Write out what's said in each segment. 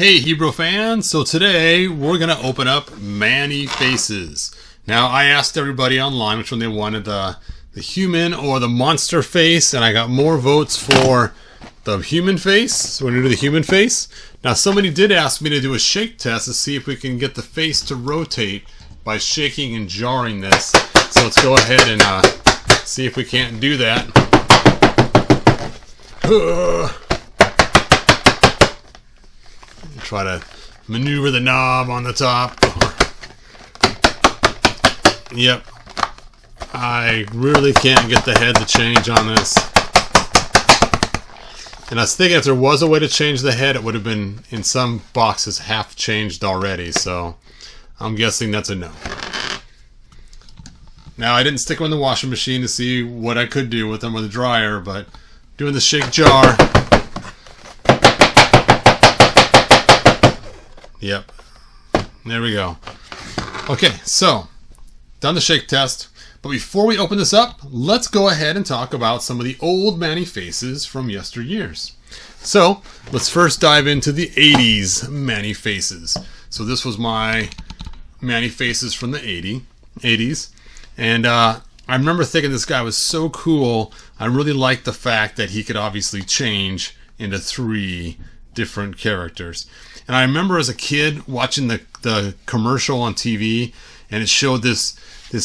Hey Hebrew fans, so today we're going to open up Manny faces. Now I asked everybody online which one they wanted, the human or the monster face, and I got more votes for the human face, so we're going to do the human face. Now somebody did ask me to do a shake test to see if we can get the face to rotate by shaking and jarring this. So let's go ahead and see if we can't do that. Try to maneuver the knob on the top. Yep. I really can't get the head to change on this. And I was thinking if there was a way to change the head, it would have been in some boxes half changed already. So I'm guessing that's a no. Now I didn't stick them in the washing machine to see what I could do with them with a dryer, but doing the shake jar. Yep. There we go. Okay, so done the shake test. But before we open this up, let's go ahead and talk about some of the old Manny faces from yesteryears. So let's first dive into the 80s Manny faces. So this was my Manny faces from the 80s. And I remember thinking this guy was so cool. I really liked the fact that he could obviously change into 3 different characters. And I remember as a kid watching the commercial on TV, and it showed this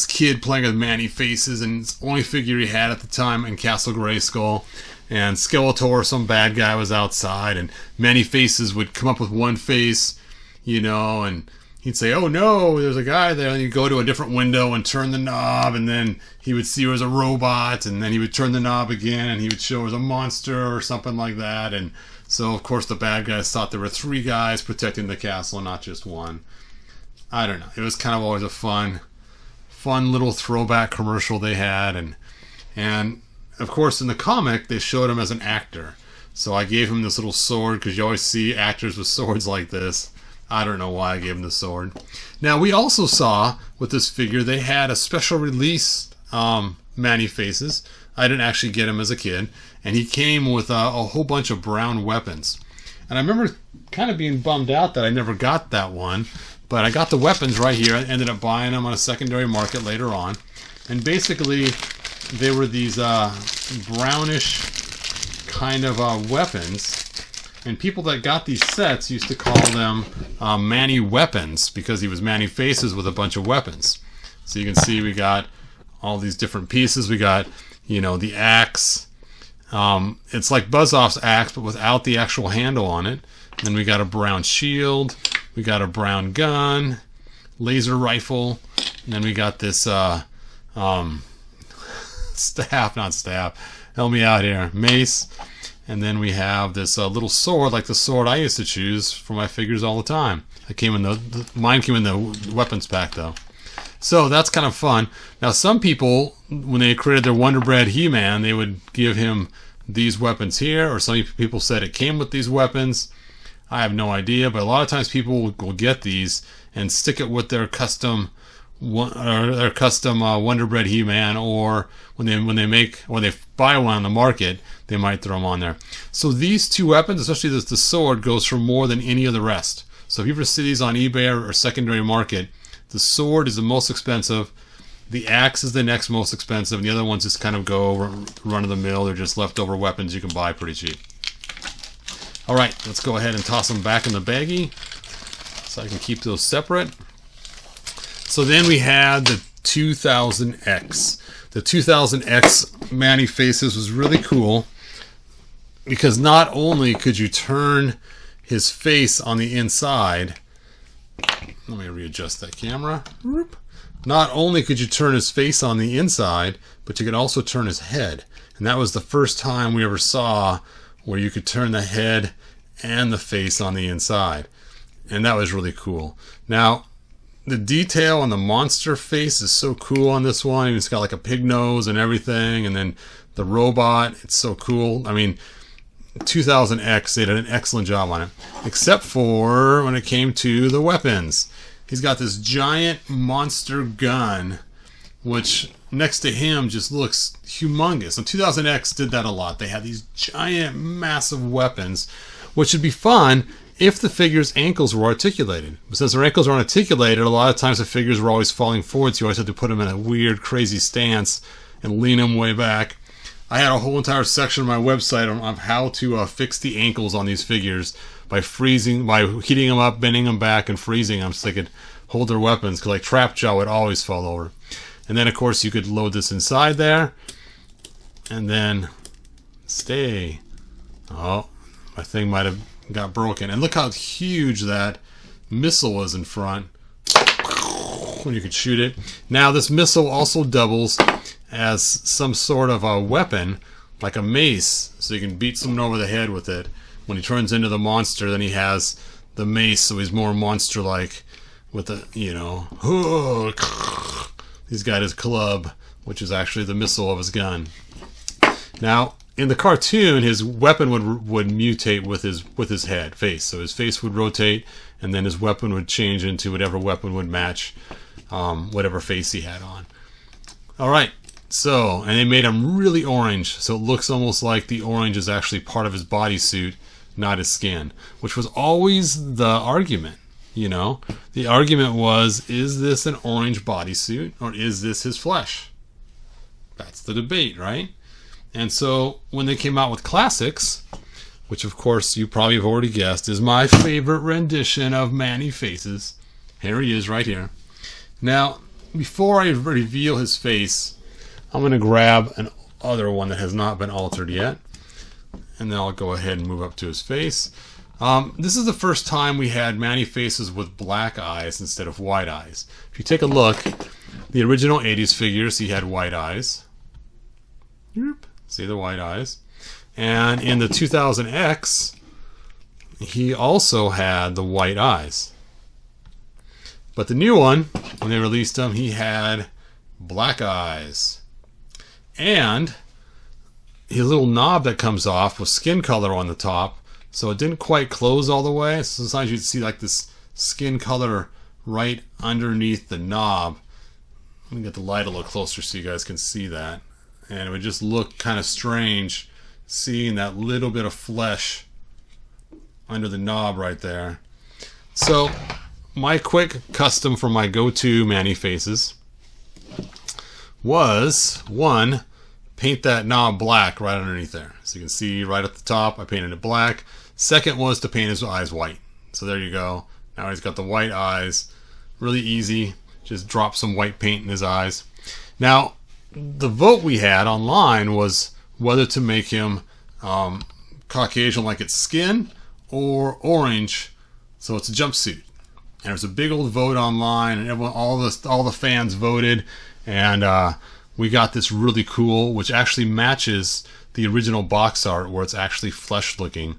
kid playing with Manny faces, and it's the only figure he had at the time in Castle Grayskull. And Skeletor, some bad guy, was outside, and Manny faces would come up with one face, you know, and he'd say, "Oh no, there's a guy there," and he'd go to a different window and turn the knob, and then he would see it was a robot, and then he would turn the knob again, and he would show it was a monster or something like that. And so, of course, the bad guys thought there were 3 guys protecting the castle, not just one. I don't know. It was kind of always a fun little throwback commercial they had. And of course, in the comic, they showed him as an actor. So I gave him this little sword, because you always see actors with swords like this. I don't know why I gave him the sword. Now, we also saw with this figure, they had a special release Manny faces. I didn't actually get him as a kid. And he came with a whole bunch of brown weapons. And I remember kind of being bummed out that I never got that one. But I got the weapons right here. I ended up buying them on a secondary market later on. And basically, they were these brownish kind of weapons. And people that got these sets used to call them Manny weapons, because he was Manny faces with a bunch of weapons. So you can see we got all these different pieces. We got, you know, the axe. It's like Buzz-Off's axe, but without the actual handle on it. And then we got a brown shield. We got a brown gun, laser rifle, and then we got this staff, help me out here, mace, and then we have this little sword, like the sword I used to choose for my figures all the time. Mine came in the weapons pack though. So that's kind of fun. Now some people, when they created their Wonder Bread He-Man, they would give him these weapons here, or some people said it came with these weapons. I have no idea, but a lot of times people will get these and stick it with their custom Wonder Bread He-Man, or when they buy one on the market, they might throw them on there. So these 2 weapons, especially the sword, goes for more than any of the rest. So if you ever see these on eBay or secondary market, the sword is the most expensive, the axe is the next most expensive, and the other ones just kind of go run of the mill. They're just leftover weapons you can buy pretty cheap. Alright, let's go ahead and toss them back in the baggie so I can keep those separate. So then we had the 2000X. The 2000X Manny faces was really cool because not only could you turn his face on the inside, let me readjust that camera. Not only could you turn his face on the inside, but you could also turn his head. And that was the first time we ever saw where you could turn the head and the face on the inside. And that was really cool. Now, the detail on the monster face is so cool on this one. It's got like a pig nose and everything. And then the robot, it's so cool. I mean, 2000X, they did an excellent job on it. Except for when it came to the weapons. He's got this giant monster gun, which next to him just looks humongous. And 2000X did that a lot. They had these giant, massive weapons, which would be fun if the figure's ankles were articulated. But since their ankles aren't articulated, a lot of times the figures were always falling forward, so you always have to put them in a weird, crazy stance and lean them way back. I had a whole entire section on my website on how to fix the ankles on these figures by heating them up, bending them back, and freezing them so they could hold their weapons, because like Trapjaw would always fall over. And then, of course, you could load this inside there, and then stay. Oh, my thing might have got broken. And look how huge that missile was in front when you could shoot it. Now, this missile also doubles as some sort of a weapon, like a mace, so you can beat someone over the head with it. When he turns into the monster, then he has the mace, so he's more monster-like with the, you know, he's got his club, which is actually the missile of his gun. Now, in the cartoon, his weapon would mutate with his face. So his face would rotate, and then his weapon would change into whatever weapon would match whatever face he had on. All right. So, and they made him really orange, so it looks almost like the orange is actually part of his bodysuit, not his skin, which was always the argument, you know? The argument was, is this an orange bodysuit, or is this his flesh? That's the debate, right? And so, when they came out with Classics, which of course you probably have already guessed, is my favorite rendition of Manny Faces. Here he is right here. Now, before I reveal his face, I'm going to grab an other one that has not been altered yet, and then I'll go ahead and move up to his face. This is the first time we had Manny Faces with black eyes instead of white eyes. If you take a look, the original 80s figures, he had white eyes. See the white eyes? And in the 2000X, he also had the white eyes. But the new one, when they released him, he had black eyes. And his little knob that comes off was skin color on the top, so it didn't quite close all the way. So sometimes you'd see like this skin color right underneath the knob. Let me get the light a little closer so you guys can see that. And it would just look kind of strange seeing that little bit of flesh under the knob right there. So my quick custom for my go-to Manny Faces was, one, paint that knob black right underneath there. So you can see right at the top, I painted it black. Second was to paint his eyes white. So there you go. Now he's got the white eyes. Really easy. Just drop some white paint in his eyes. Now, the vote we had online was whether to make him Caucasian like its skin or orange so it's a jumpsuit. And there was a big old vote online, and everyone, all the fans voted, and we got this really cool, which actually matches the original box art where it's actually flesh looking,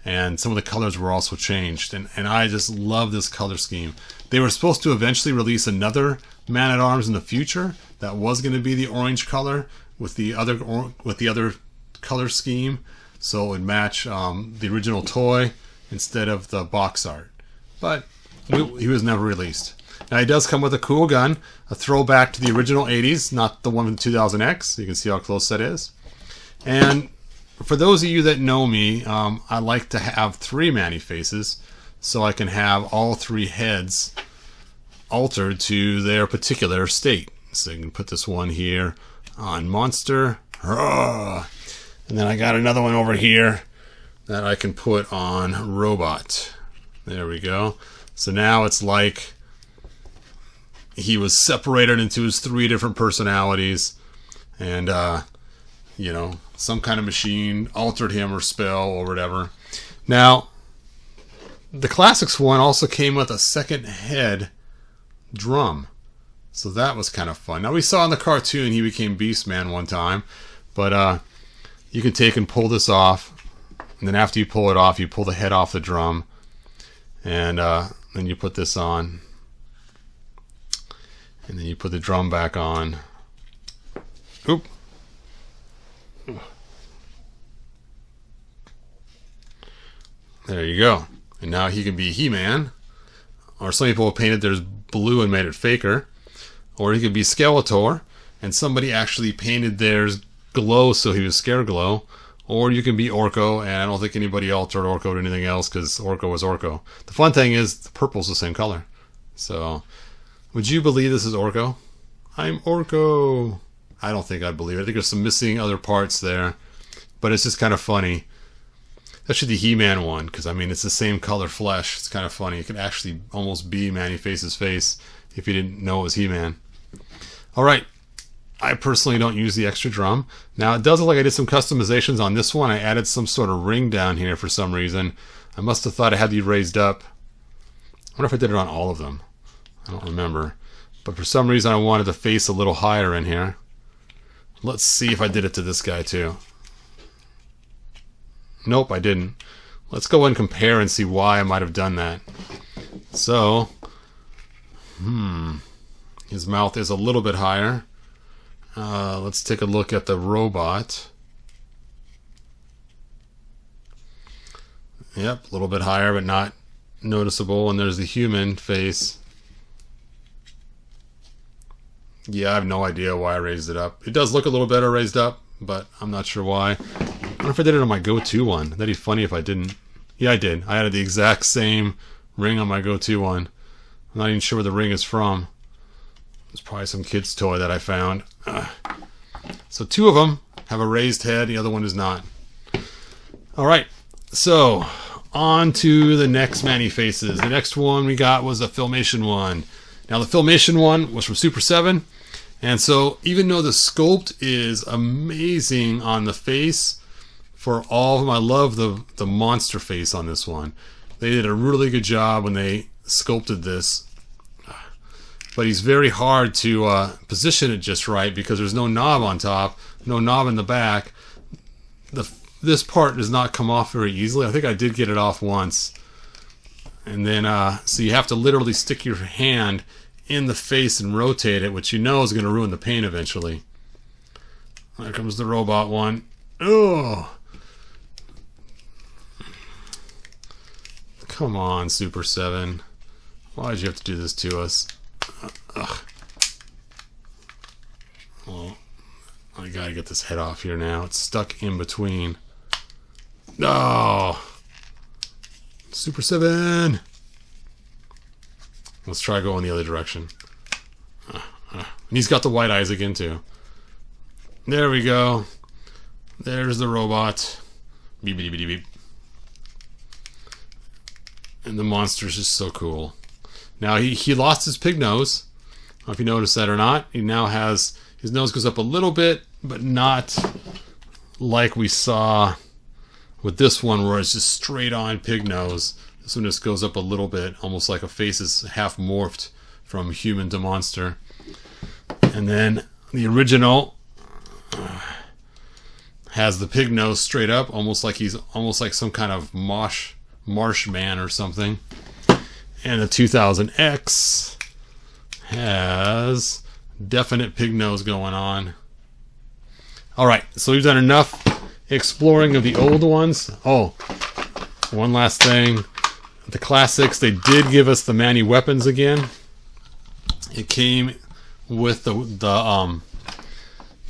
and some of the colors were also changed, and I just love this color scheme. They were supposed to eventually release another Man-at-Arms in the future that was going to be the orange color with the other color scheme, so it would match the original toy instead of the box art. But he was never released. Now he does come with a cool gun, a throwback to the original 80s, not the one from 2000X. You can see how close that is. And for those of you that know me, I like to have 3 Manny Faces so I can have all 3 heads altered to their particular state. So you can put this one here on Monster. And then I got another one over here that I can put on Robot. There we go. So now it's like he was separated into his 3 different personalities, and you know, some kind of machine altered him or spell or whatever. Now, the Classics one also came with a second head drum, so that was kind of fun. Now we saw in the cartoon he became Beastman one time, but you can take and pull this off, and then after you pull it off, you pull the head off the drum, and then you put this on, and then you put the drum back on. Oop. There you go. And now he can be He-Man. Or some people have painted theirs blue and made it Faker. Or he could be Skeletor, and somebody actually painted theirs glow so he was Scareglow. Or you can be Orko, and I don't think anybody altered Orko to anything else because Orko is Orko. The fun thing is the purple's the same color. So, would you believe this is Orko? I'm Orko. I don't think I'd believe it. I think there's some missing other parts there. But it's just kind of funny. Especially the He-Man one, because I mean, it's the same color flesh. It's kind of funny. It could actually almost be Manny Face's face if you didn't know it was He-Man. Alright. I personally don't use the extra drum. Now, it does look like I did some customizations on this one. I added some sort of ring down here for some reason. I must have thought I had these raised up. I wonder if I did it on all of them. I don't remember. But for some reason, I wanted the face a little higher in here. Let's see if I did it to this guy, too. Nope, I didn't. Let's go and compare and see why I might have done that. So, his mouth is a little bit higher. Let's take a look at the robot. Yep, a little bit higher, but not noticeable. And there's the human face. Yeah, I have no idea why I raised it up. It does look a little better raised up, but I'm not sure why. I wonder if I did it on my go-to one. That'd be funny if I didn't. Yeah, I did. I added the exact same ring on my go-to one. I'm not even sure where the ring is from. It's probably some kid's toy that I found. So two of them have a raised head. The other one is not. Alright. So, on to the next Manny Faces. The next one we got was the Filmation one. Now, the Filmation one was from Super 7. And so, even though the sculpt is amazing on the face, for all of them, I love the monster face on this one. They did a really good job when they sculpted this. But he's very hard to position it just right because there's no knob on top, no knob in the back. This part does not come off very easily. I think I did get it off once. And then, so you have to literally stick your hand in the face and rotate it, which you know is going to ruin the paint eventually. There comes the robot one. Oh! Come on, Super 7. Why did you have to do this to us? Ugh. Well, I gotta get this head off here now. It's stuck in between. Oh! Super 7! Let's try going the other direction. And he's got the white eyes again, too. There we go. There's the robot. Beep, beep, beep, beep. And the monster's just so cool. Now, he lost his pig nose. I don't know if you noticed that or not. He now has... His nose goes up a little bit, but not like we saw with this one where it's just straight on pig nose. This one just goes up a little bit, almost like a face is half morphed from human to monster. And then the original has the pig nose straight up, almost like he's almost like some kind of marsh man or something. And the 2000X has definite pig nose going on. Alright, so we've done enough exploring of the old ones. Oh, one last thing. The classics, they did give us the Manny weapons again. It came with the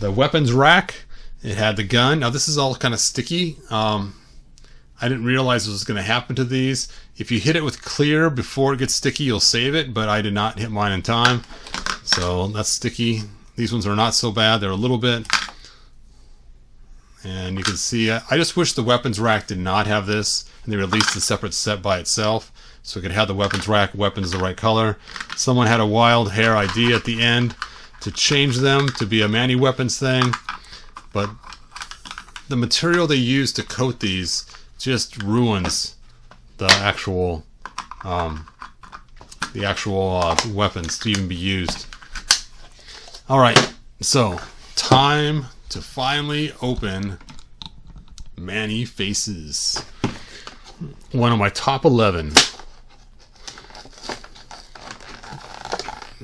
weapons rack. It had the gun. Now this is all kind of sticky. I didn't realize what was going to happen to these. If you hit it with clear before it gets sticky, you'll save it, but I did not hit mine in time. So that's sticky. These ones are not so bad. They're a little bit. And you can see, I just wish the weapons rack did not have this, and they released a separate set by itself, so it could have the weapons rack, weapons the right color. Someone had a wild hair idea at the end to change them to be a Manny weapons thing, but the material they used to coat these just ruins the actual weapons to even be used. Alright, so time to finally open Manny Faces. One of my top 11.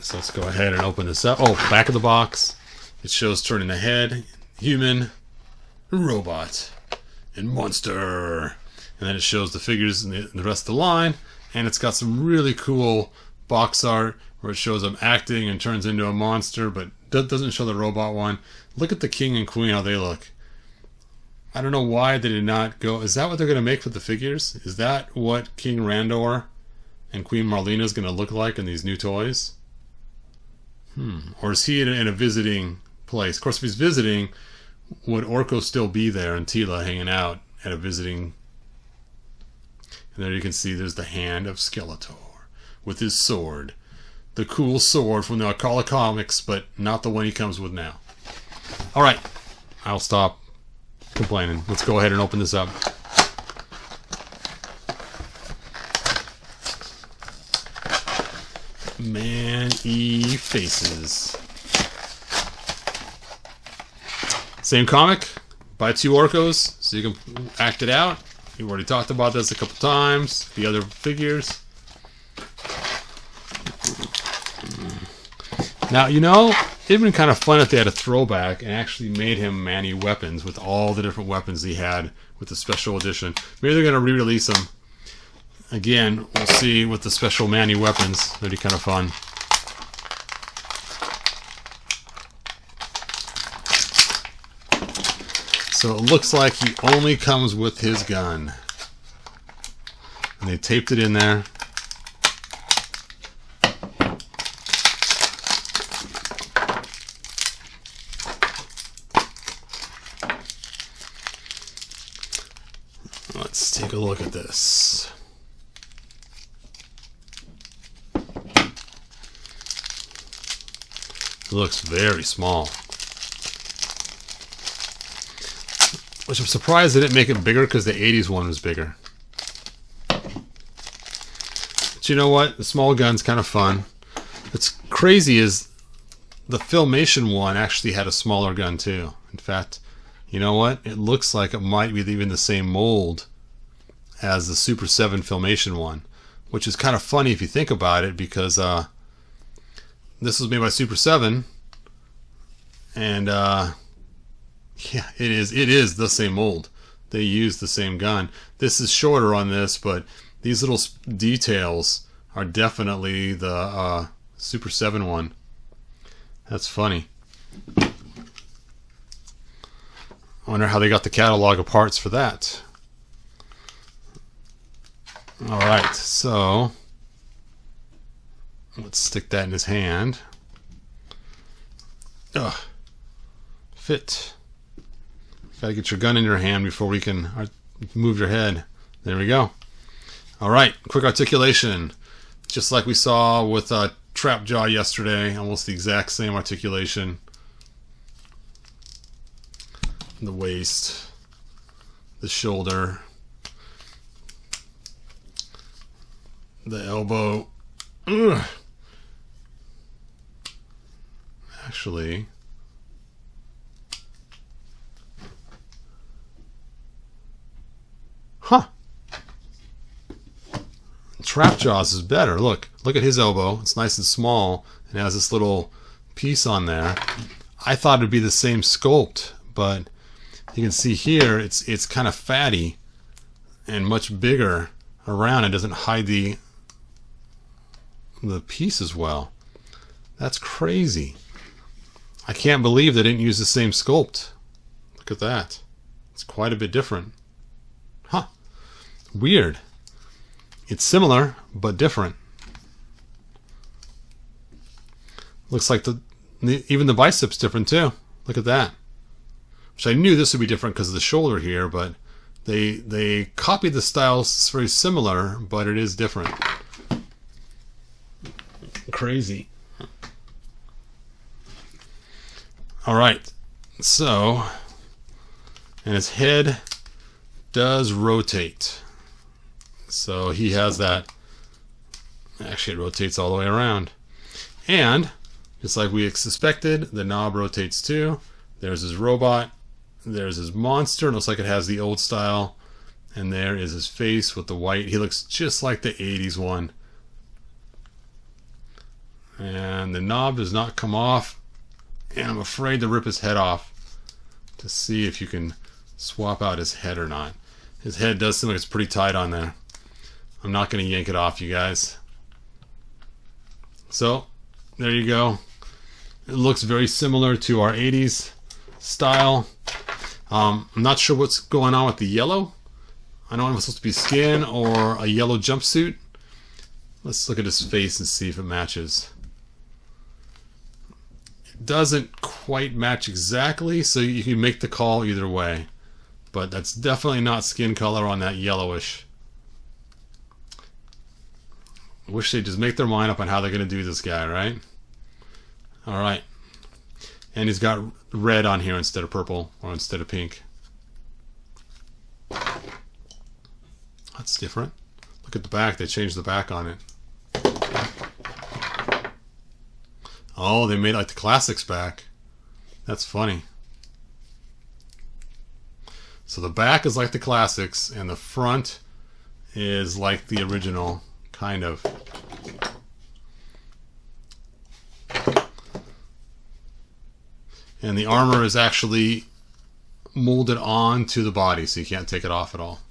So let's go ahead and open this up. Oh, back of the box. It shows turning the head, human, robot, and monster. And then it shows the figures and the rest of the line. And it's got some really cool box art where it shows them acting and turns into a monster, but doesn't show the robot one. Look at the king and queen, how they look. I don't know why they did not go. Is that what they're going to make for the figures? Is that what King Randor and Queen Marlena is going to look like in these new toys? Or is he in a visiting place? Of course, if he's visiting, would Orko still be there and Tila hanging out at a visiting? And there you can see there's the hand of Skeletor with his sword. The cool sword from the Akala comics, but not the one he comes with now. Alright, I'll stop complaining. Let's go ahead and open this up. Manny faces. Same comic by 2 Orcos, so you can act it out. We've already talked about this a couple times. The other figures. Now, you know, it'd been kind of fun if they had a throwback and actually made him Manny weapons with all the different weapons he had with the special edition. Maybe they're going to re-release them. Again, we'll see with the special Manny weapons. That'd be kind of fun. So it looks like he only comes with his gun. And they taped it in there. Let's take a look at this. It looks very small. Which I'm surprised they didn't make it bigger because the 80s one was bigger. But you know what? The small gun's kind of fun. What's crazy is the Filmation one actually had a smaller gun too. In fact, you know what? It looks like it might be even the same mold as the Super 7 Filmation one. Which is kind of funny if you think about it, because this was made by Super 7. And yeah, it is the same mold. They use the same gun. This is shorter on this, but these little details are definitely the Super 7 one. That's funny. I wonder how they got the catalog of parts for that. Alright, so let's stick that in his hand. Ugh. Fit. Gotta get your gun in your hand before we can move your head. There we go. Alright, quick articulation. Just like we saw with Trapjaw yesterday, almost the exact same articulation. The waist, the shoulder, the elbow. Ugh. Actually, Trapjaw's is better. Look at his elbow. It's nice and small and has this little piece on there. I thought it'd be the same sculpt, but you can see here it's kind of fatty and much bigger around. It doesn't hide the piece as well. That's crazy. I can't believe they didn't use the same sculpt. Look at that. It's quite a bit different. Huh. Weird. It's similar, but different. Looks like even the bicep's different too. Look at that. Which I knew this would be different because of the shoulder here, but they copied the styles. It's very similar, but it is different. Crazy. Alright. So, and his head does rotate. So he has that. Actually, it rotates all the way around. And, just like we suspected, the knob rotates too. There's his robot. There's his monster. It looks like it has the old style. And there is his face with the white. He looks just like the 80s one. And the knob does not come off. And I'm afraid to rip his head off to see if you can swap out his head or not. His head does seem like it's pretty tight on there. I'm not going to yank it off, you guys. So, there you go. It looks very similar to our 80s style. I'm not sure what's going on with the yellow. I know I'm supposed to be skin or a yellow jumpsuit. Let's look at his face and see if it matches. It doesn't quite match exactly, so you can make the call either way. But that's definitely not skin color on that yellowish. I wish they'd just make their mind up on how they're going to do this guy, right? Alright. And he's got red on here instead of purple, or instead of pink. That's different. Look at the back. They changed the back on it. Oh, they made like the classics back. That's funny. So the back is like the classics, and the front is like the original, kind of. And the armor is actually molded onto the body, so you can't take it off at all.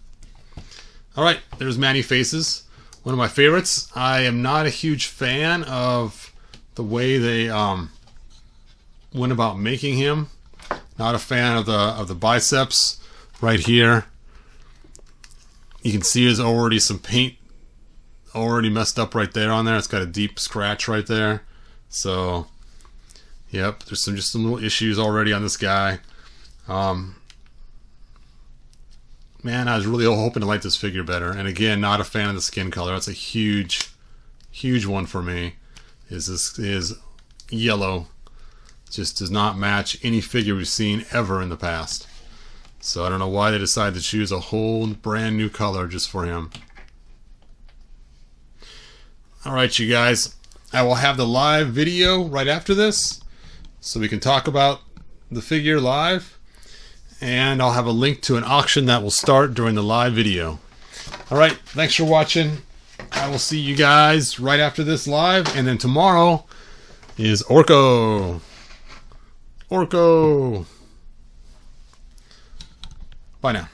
Alright, there's Manny Faces. One of my favorites. I am not a huge fan of the way they went about making him. Not a fan of the biceps right here. You can see there's already some paint already messed up right there on there. It's got a deep scratch right there. So, yep, there's just some little issues already on this guy. Man, I was really hoping to like this figure better. And again, not a fan of the skin color. That's a huge, huge one for me. Is yellow. Just does not match any figure we've seen ever in the past. So I don't know why they decided to choose a whole brand new color just for him. Alright, you guys. I will have the live video right after this, so we can talk about the figure live. And I'll have a link to an auction that will start during the live video. Alright, thanks for watching. I will see you guys right after this live. And then tomorrow is Orko. Orko. Bye now.